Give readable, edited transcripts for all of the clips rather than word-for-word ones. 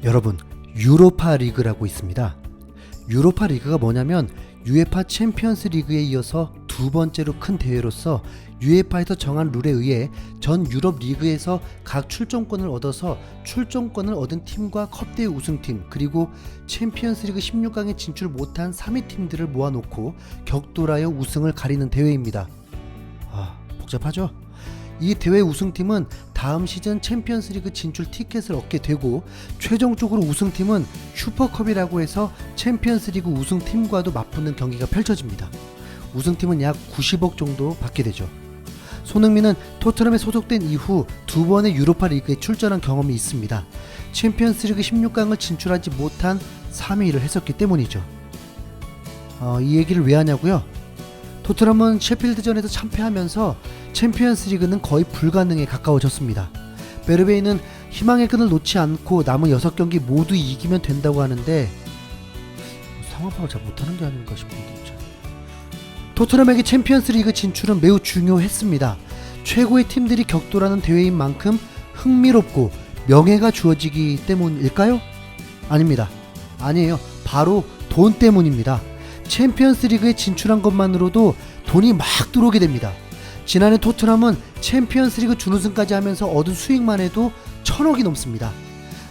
여러분, 유로파 리그라고 있습니다. 유로파 리그가 뭐냐면 UEFA 챔피언스 리그에 이어서 두 번째로 큰 대회로서 UEFA에서 정한 룰에 의해 전 유럽 리그에서 각 출전권을 얻어서 출전권을 얻은 팀과 컵대회 우승팀 그리고 챔피언스 리그 16강에 진출 못한 3위 팀들을 모아놓고 격돌하여 우승을 가리는 대회입니다. 복잡하죠? 이 대회 우승팀은 다음 시즌 챔피언스 리그 진출 티켓을 얻게 되고 최종적으로 우승팀은 슈퍼컵이라고 해서 챔피언스 리그 우승팀과도 맞붙는 경기가 펼쳐집니다. 우승팀은 약 90억 정도 받게 되죠. 손흥민은 토트넘에 소속된 이후 두 번의 유로파 리그에 출전한 경험이 있습니다. 챔피언스 리그 16강을 진출하지 못한 3위를 했었기 때문이죠. 이 얘기를 왜 하냐고요? 토트넘은 셰필드전에서 참패하면서 챔피언스 리그는 거의 불가능에 가까워졌습니다. 베르베이는 희망의 끈을 놓지 않고 남은 6경기 모두 이기면 된다고 하는데 상황 파악을 잘 못하는 게 아닌가 싶은데 토트넘에게 챔피언스 리그 진출은 매우 중요했습니다. 최고의 팀들이 격돌하는 대회인 만큼 흥미롭고 명예가 주어지기 때문일까요? 아닙니다. 아니에요. 바로 돈 때문입니다. 챔피언스 리그에 진출한 것만으로도 돈이 막 들어오게 됩니다. 지난해 토트넘은 챔피언스 리그 준우승까지 하면서 얻은 수익만 해도 1,000억이 넘습니다.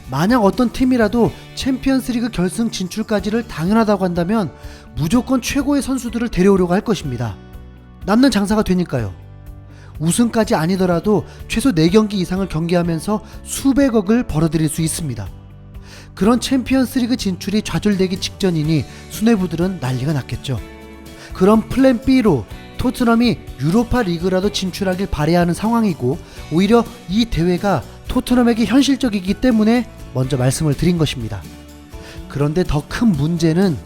만약 어떤 팀이라도 챔피언스 리그 결승 진출까지를 당연하다고 한다면 무조건 최고의 선수들을 데려오려고 할 것입니다. 남는 장사가 되니까요. 우승까지 아니더라도 최소 4경기 이상을 경기하면서 수백억을 벌어들일 수 있습니다. 그런 챔피언스 리그 진출이 좌절되기 직전이니 수뇌부들은 난리가 났겠죠. 그럼 플랜 B로 토트넘이 유로파 리그라도 진출하길 바라야 하는 상황이고 오히려 이 대회가 토트넘에게 현실적이기 때문에 먼저 말씀을 드린 것입니다. 그런데 더 큰 문제는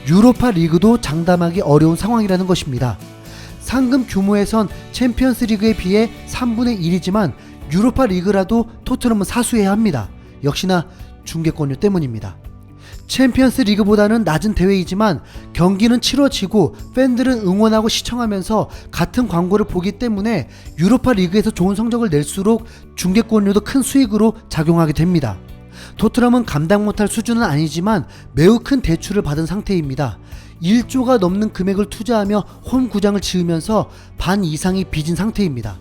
유로파 리그도 장담하기 어려운 상황이라는 것입니다. 상금 규모에선 챔피언스 리그에 비해 3분의 1이지만 유로파 리그라도 토트넘은 사수해야 합니다. 역시나 중계권료 때문입니다. 챔피언스 리그보다는 낮은 대회이지만 경기는 치러지고 팬들은 응원하고 시청하면서 같은 광고를 보기 때문에 유로파 리그에서 좋은 성적을 낼수록 중계권료도 큰 수익으로 작용하게 됩니다. 토트넘은 감당 못할 수준은 아니지만 매우 큰 대출을 받은 상태입니다. 1조가 넘는 금액을 투자하며 홈 구장을 지으면서 반 이상이 빚인 상태입니다.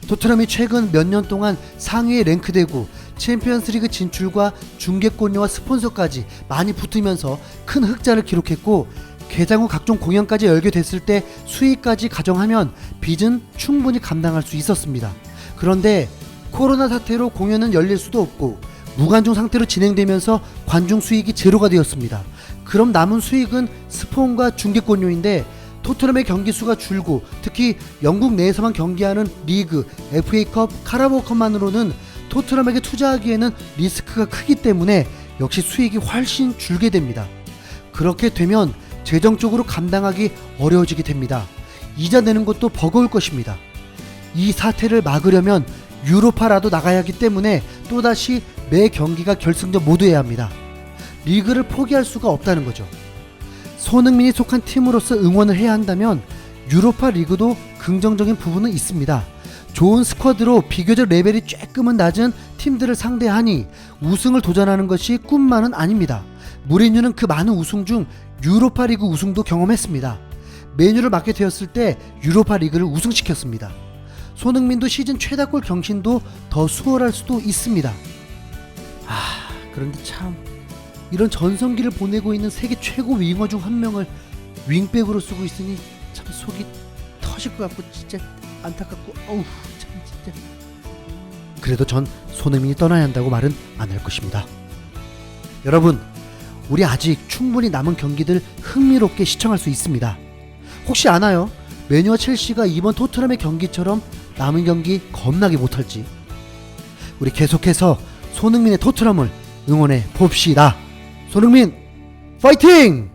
토트넘이 최근 몇 년 동안 상위에 랭크되고 챔피언스 리그 진출과 중계권료와 스폰서까지 많이 붙으면서 큰 흑자를 기록했고 개장 후 각종 공연까지 열게 됐을 때 수익까지 가정하면 빚은 충분히 감당할 수 있었습니다. 그런데 코로나 사태로 공연은 열릴 수도 없고 무관중 상태로 진행되면서 관중 수익이 제로가 되었습니다. 그럼 남은 수익은 스폰과 중계권료인데 토트넘의 경기 수가 줄고 특히 영국 내에서만 경기하는 리그, FA컵, 카라바오컵만으로는 토트넘에게 투자하기에는 리스크가 크기 때문에 역시 수익이 훨씬 줄게 됩니다. 그렇게 되면 재정적으로 감당하기 어려워지게 됩니다. 이자 내는 것도 버거울 것입니다. 이 사태를 막으려면 유로파라도 나가야 하기 때문에 또다시 매 경기가 결승전 모두 해야 합니다. 리그를 포기할 수가 없다는 거죠. 손흥민이 속한 팀으로서 응원을 해야 한다면 유로파 리그도 긍정적인 부분은 있습니다. 좋은 스쿼드로 비교적 레벨이 조금은 낮은 팀들을 상대하니 우승을 도전하는 것이 꿈만은 아닙니다. 무리뉴는 그 많은 우승 중 유로파 리그 우승도 경험했습니다. 메뉴를 맡게 되었을 때 유로파 리그를 우승시켰습니다. 손흥민도 시즌 최다골 경신도 더 수월할 수도 있습니다. 그런데 참 이런 전성기를 보내고 있는 세계 최고 윙어 중 한 명을 윙백으로 쓰고 있으니 참 속이 터질 것 같고 진짜 안타깝고 참 진짜. 그래도 전 손흥민이 떠나야 한다고 말은 안 할 것입니다. 여러분, 우리 아직 충분히 남은 경기들 흥미롭게 시청할 수 있습니다. 혹시 아나요? 맨유와 첼시가 이번 토트넘의 경기처럼 남은 경기 겁나게 못할지. 우리 계속해서 손흥민의 토트넘을 응원해 봅시다. 손흥민 파이팅!